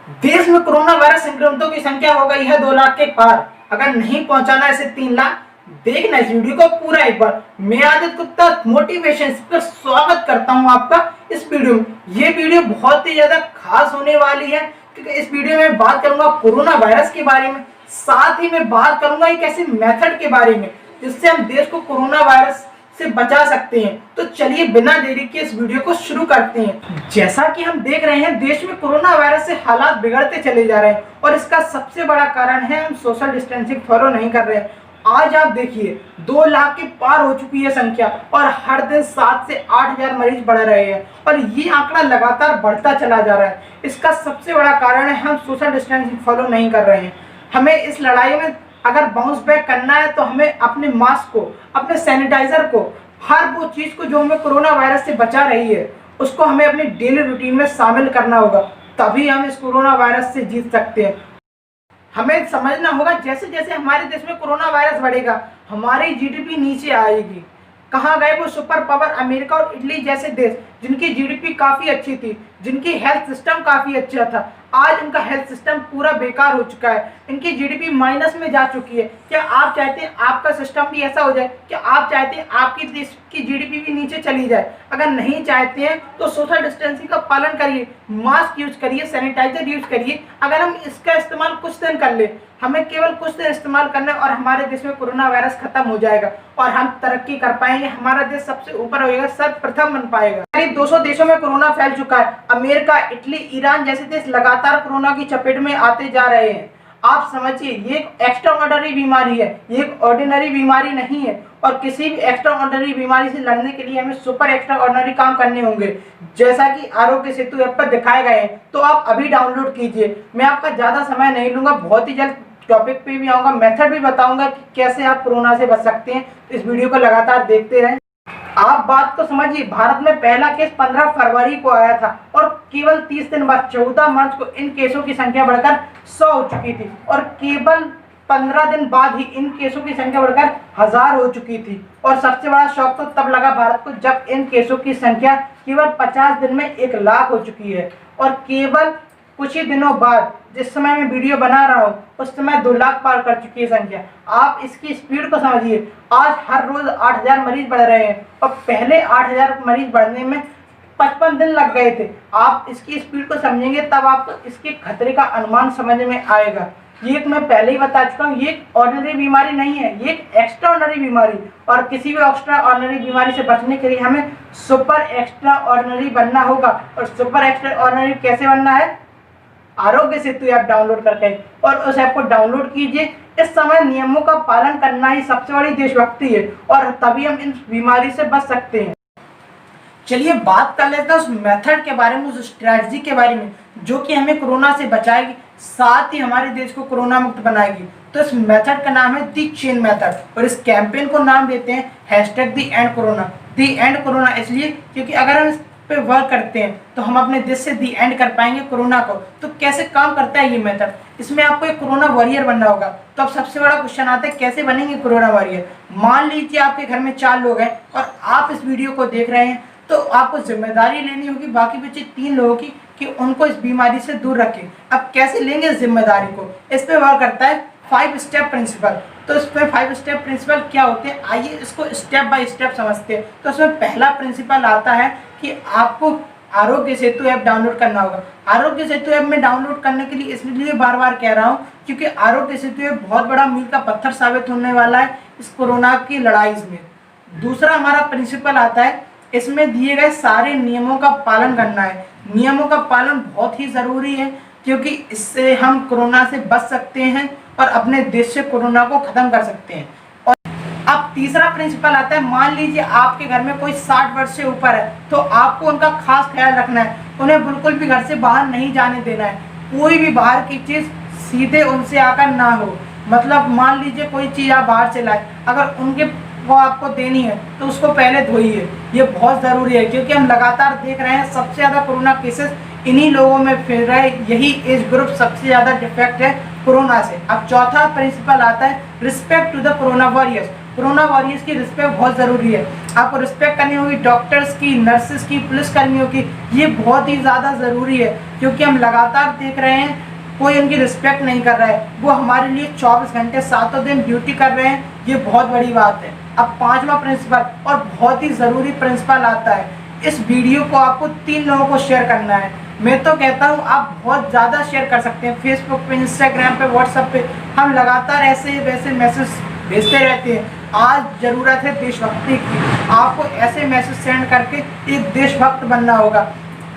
देश में corona virus संक्रमितों की संख्या हो गई है 2 लाख के पार। अगर नहीं पहुंचाना इसे 3 लाख, देखना इस वीडियो को पूरा एक बार। मैं आदित्य गुप्ता मोटिवेशन पर स्वागत करता हूं आपका इस वीडियो में। ये वीडियो बहुत ही ज्यादा खास होने वाली है क्योंकि इस वीडियो में बात करूंगा कोरोना वायरस के बारे में, साथ ही मैं बात करूंगा एक ऐसे मेथड के बारे में जिससे हम देश को कोरोना वायरस से बचा सकते हैं। तो चलिए बिना देरी के इस वीडियो को शुरू करते हैं। जैसा कि हम देख रहे हैं देश में कोरोना वायरस से हालात बिगड़ते चले जा रहे हैं और इसका सबसे बड़ा कारण है हम सोशल डिस्टेंसिंग फॉलो नहीं कर रहे हैं। आज आप देखिए 2 लाख के पार हो चुकी है संख्या और हर दिन 7 से 8 हजार मरीज बढ़ रहे हैं और ये आंकड़ा लगातार बढ़ता चला जा रहा है। इसका सबसे बड़ा कारण है हम सोशल डिस्टेंसिंग फॉलो नहीं कर रहे हैं। हमें इस लड़ाई में अगर बाउंस बैक करना है तो हमें अपने मास्क को, अपने सैनिटाइजर को, हर वो चीज को जो हमें कोरोना वायरस से बचा रही है उसको हमें अपनी डेली रूटीन में शामिल करना होगा, तभी हम इस कोरोना वायरस से जीत सकते हैं। हमें समझना होगा जैसे जैसे हमारे देश में कोरोना वायरस बढ़ेगा हमारी जीडीपी नीचे आएगी। कहाँ गए वो सुपर पावर अमेरिका और इटली जैसे देश जिनकी जीडीपी काफी अच्छी थी, जिनकी हेल्थ सिस्टम काफी अच्छा था, आज इनका हेल्थ सिस्टम पूरा बेकार हो चुका है। इनकी जीडीपी माइनस में जा चुकी है। क्या आप चाहते हैं आपका सिस्टम भी ऐसा हो जाए? क्या आप चाहते हैं आपकी देश की जीडीपी भी नीचे चली जाए? अगर नहीं चाहते हैं तो सोशल डिस्टेंसिंग का पालन करिए, मास्क यूज करिए, सैनिटाइजर यूज करिए। अगर हम इसका इस्तेमाल कुछ दिन कर ले, हमें केवल कुछ दिन इस्तेमाल करना है और हमारे देश में कोरोना वायरस खत्म हो जाएगा और हम तरक्की कर पाएंगे। हमारा देश सबसे ऊपर होगा, सर्वप्रथम बन पाएगा। करीब 200 देशों में कोरोना फैल चुका है। अमेरिका, इटली, ईरान जैसे देश लगातार कोरोना की चपेट में आते जा रहे हैं। आप समझिए ये एक एक्स्ट्रा ऑर्डिनरी बीमारी है, ये एक ऑर्डिनरी बीमारी नहीं है और किसी भी एक्स्ट्रा ऑर्डिनरी बीमारी से लड़ने के लिए हमें सुपर एक्स्ट्रा ऑर्डिनरी काम करने होंगे, जैसा कि आरोग्य सेतु ऐप पर दिखाए गए हैं। तो आप अभी डाउनलोड कीजिए। मैं आपका ज्यादा समय नहीं लूंगा, बहुत ही जल्द टॉपिक पे भी आऊंगा, मेथड भी बताऊंगा कि कैसे आप कोरोना से बच सकते हैं। इस वीडियो को लगातार देखते रहें। आप बात को समझिए, भारत में पहला केस 15 फरवरी को आया था और केवल 30 दिन बाद 14 मार्च को इन केसों की संख्या बढ़कर 100 हो चुकी थी और केवल 15 दिन बाद ही इन केसों की संख्या बढ़कर 1000 हो चुकी थी। और सबसे बड़ा शौक तो तब लगा भारत को जब इन केसों की संख्या केवल 50 दिन में 1 लाख हो चुकी है और केवल कुछ ही दिनों बाद जिस समय मैं वीडियो बना रहा हूँ उस समय 2 लाख पार कर चुकी है संख्या। आप इसकी स्पीड को समझिए, आज हर रोज 8000 मरीज बढ़ रहे हैं और पहले 8000 मरीज बढ़ने में 55 दिन लग गए थे। आप इसकी स्पीड को समझेंगे तब आपको इसके खतरे का अनुमान समझ में आएगा। ये मैं पहले ही बता चुका हूँ, ये एक ऑर्डिनरी बीमारी नहीं है, ये एक एक्स्ट्रा ऑर्डिनरी बीमारी। और किसी भी एक्स्ट्रा ऑर्डिनरी बीमारी से बचने के लिए हमें सुपर एक्स्ट्रा ऑर्डिनरी बनना होगा। और सुपर एक्स्ट्रा ऑर्डिनरी कैसे बनना है? आरोग्य सेतु ऐप डाउनलोड करके और उस ऐप को डाउनलोड कीजिए। इस समय नियमों का पालन करना ही सबसे बड़ी देशभक्ति है और तभी हम इन बीमारी से बच सकते हैं। चलिए बात कर लेते हैं उस मेथड के बारे में, उस स्ट्रैटेजी के बारे में जो कि हमें कोरोना से बचाएगी, साथ ही हमारे देश को कोरोना मुक्त बनाएगी। तो इस मेथड का नाम है दी चेन मेथड और इस कैंपेन को नाम देते हैं #TheEndCorona। दी एंड कोरोना इसलिए क्योंकि अगर हम पे वर्क करते हैं तो हम अपने देश से दी एंड कर पाएंगे कोरोना को। तो कैसे काम करता है ये मेथड? इसमें आपको एक कोरोना वॉरियर बनना होगा। तो अब सबसे बड़ा क्वेश्चन आता है कैसे बनेंगे कोरोना वॉरियर? मान लीजिए आपके घर में 4 लोग हैं और आप इस वीडियो को देख रहे हैं, तो आपको जिम्मेदारी लेनी होगी बाकी बचे 3 लोगों की कि उनको इस बीमारी से दूर रखें। अब कैसे लेंगे इस जिम्मेदारी को? इस पे वर्क करता है 5 स्टेप प्रिंसिपल। तो इसमें 5 स्टेप प्रिंसिपल क्या होते हैं, आइए इसको स्टेप बाय स्टेप समझते हैं। तो इसमें पहला प्रिंसिपल आता है कि आपको आरोग्य सेतु ऐप डाउनलोड करना होगा। आरोग्य सेतु ऐप में डाउनलोड करने के लिए इसलिए बार बार कह रहा हूँ क्योंकि आरोग्य सेतु ऐप बहुत बड़ा मील का पत्थर साबित होने वाला है इस कोरोना की लड़ाई में। दूसरा हमारा प्रिंसिपल आता है, इसमें दिए गए सारे नियमों का पालन करना है। नियमों का पालन बहुत ही जरूरी है क्योंकि इससे हम कोरोना से बच सकते हैं और अपने देश से कोरोना को खत्म कर सकते हैं। और अब तीसरा प्रिंसिपल आता है, मान लीजिए आपके घर में कोई 60 वर्ष से ऊपर है तो आपको उनका खास ख्याल रखना है। उन्हें बिल्कुल भी घर से बाहर नहीं जाने देना है। कोई भी बाहर की चीज सीधे उनसे आकर ना हो। मतलब मान लीजिए कोई चीज आप बाहर से लाए, अगर उनके वो आपको देनी है तो उसको पहले धोइए। ये बहुत जरूरी है क्योंकि हम लगातार देख रहे हैं सबसे ज्यादा कोरोना केसेस इन्हीं लोगों में फैल रहा है। यही एज ग्रुप सबसे ज्यादा डिफेक्ट है कोरोना से। अब चौथा प्रिंसिपल आता है respect to the corona warriors. Corona warriors की रिस्पेक्ट बहुत जरूरी है। आपको रिस्पेक्ट करनी होगी डॉक्टर्स की, नर्सेस की, पुलिस कर्मियों की। ये बहुत ही ज़्यादा ज़रूरी है क्योंकि हम लगातार देख रहे हैं कोई उनकी रिस्पेक्ट नहीं कर रहा है। वो हमारे लिए 24 घंटे 7 दिन ड्यूटी कर रहे हैं, ये बहुत बड़ी बात है। अब 5वां प्रिंसिपल और बहुत ही ज़रूरी प्रिंसिपल आता है। इस वीडियो को आपको 3 लोगों को शेयर करना है। मैं तो कहता हूँ आप बहुत ज़्यादा शेयर कर सकते हैं, फेसबुक पे, इंस्टाग्राम पे, व्हाट्सएप पे। हम लगातार ऐसे वैसे मैसेज भेजते रहते हैं। आज ज़रूरत है देशभक्ति की। आपको ऐसे मैसेज सेंड करके एक देशभक्त बनना होगा।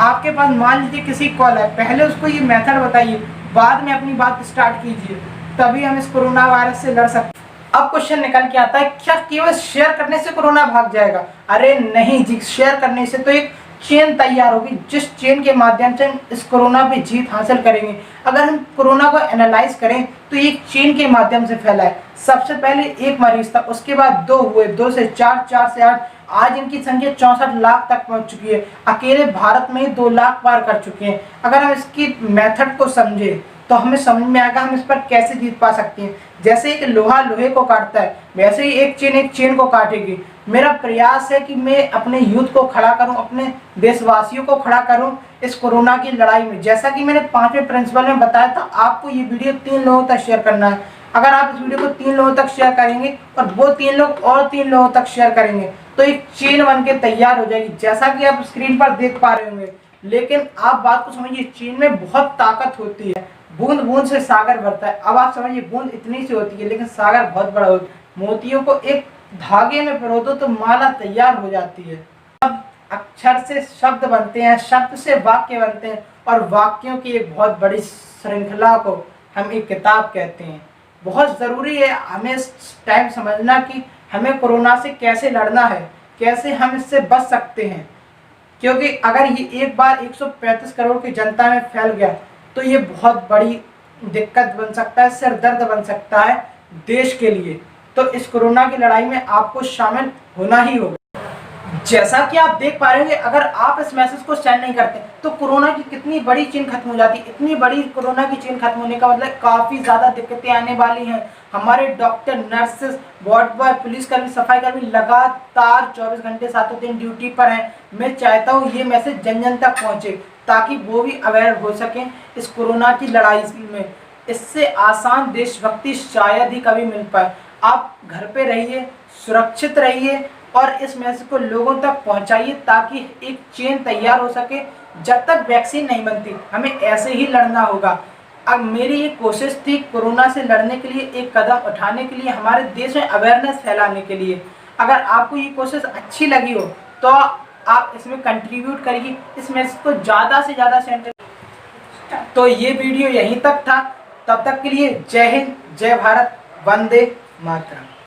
आपके पास मान लीजिए किसी कॉल है, पहले उसको ये मेथड बताइए, बाद में अपनी बात स्टार्ट कीजिए, तभी हम इस कोरोना वायरस से लड़ सकते हैं। अब क्वेश्चन निकल के आता है, क्या केवल शेयर करने से कोरोना भाग जाएगा? अरे नहीं जी, शेयर करने से तो एक चेन तैयार होगी, जिस चेन के माध्यम से हम इस कोरोना पे जीत हासिल करेंगे। अगर हम कोरोना को एनालाइज करें तो एक चेन के माध्यम से फैला है। सबसे पहले 1 मरीज था, उसके बाद 2 हुए, 2 से 4, 4 से 8, आज इनकी संख्या 64 लाख तक पहुंच चुकी है। अकेले भारत में ही 2 लाख पार कर चुके हैं। अगर हम इसकी मेथड को समझे तो हमें समझ में आएगा हम इस पर कैसे जीत पा सकते हैं। जैसे एक लोहा लोहे को काटता है, वैसे ही एक चेन को काटेगी। मेरा प्रयास है कि मैं अपने यूथ को खड़ा करूं, अपने देशवासियों को खड़ा करूं इस कोरोना की लड़ाई में। जैसा कि मैंने 5वें प्रिंसिपल में बताया था, आपको ये वीडियो 3 लोगों तक शेयर करना है। अगर आप इस वीडियो को 3 लोगों तक शेयर करेंगे और वो 3 लोग और 3 लोगों तक शेयर करेंगे तो एक चेन बन के तैयार हो जाएगी, जैसा कि आप स्क्रीन पर देख पा रहे होंगे। लेकिन आप बात को समझिए, चेन में बहुत ताकत होती है। बूंद बूंद से सागर भरता है। अब आप समझिए, बूंद इतनी सी होती है लेकिन सागर बहुत बड़ा होता है। मोतियों को एक धागे में पिरो दो तो माला तैयार हो जाती है। अब अक्षर से शब्द बनते हैं, शब्द से वाक्य बनते हैं, और वाक्यों की एक बहुत बड़ी श्रृंखला को हम एक किताब कहते हैं। बहुत ज़रूरी है हमें इस टाइम समझना कि हमें कोरोना से कैसे लड़ना है, कैसे हम इससे बच सकते हैं। क्योंकि अगर ये एक बार 135 करोड़ की जनता में फैल गया तो ये बहुत बड़ी दिक्कत बन सकता है, सिर दर्द बन सकता है देश के लिए। तो इस कोरोना की लड़ाई में आपको शामिल होना ही होगा। जैसा कि आप देख पा रहे होंगे, अगर आप इस मैसेज को सेंड नहीं करते तो कोरोना की कितनी बड़ी चेन खत्म हो जाती है। इतनी बड़ी कोरोना की चेन खत्म होने का मतलब काफ़ी ज़्यादा दिक्कतें आने वाली हैं। हमारे डॉक्टर, नर्सेस, वार्ड बॉय, पुलिसकर्मी, सफाई कर्मी लगातार 24 घंटे 7 दिन ड्यूटी पर हैं। मैं चाहता हूँ ये मैसेज जन जन तक पहुँचे ताकि वो भी अवेयर हो सकें इस कोरोना की लड़ाई में। इससे आसान देशभक्ति शायद ही कभी मिल पाए। आप घर पे रहिए, सुरक्षित रहिए और इस मैसेज को लोगों तक पहुंचाइए ताकि एक चेन तैयार हो सके। जब तक वैक्सीन नहीं बनती हमें ऐसे ही लड़ना होगा। अब मेरी ये कोशिश थी कोरोना से लड़ने के लिए, एक कदम उठाने के लिए, हमारे देश में अवेयरनेस फैलाने के लिए। अगर आपको ये कोशिश अच्छी लगी हो तो आप इसमें कंट्रीब्यूट करिए, इस मैसेज को ज़्यादा से ज़्यादा सेंड। तो ये वीडियो यहीं तक था। तब तक के लिए जय हिंद, जय भारत, वंदे मातरम।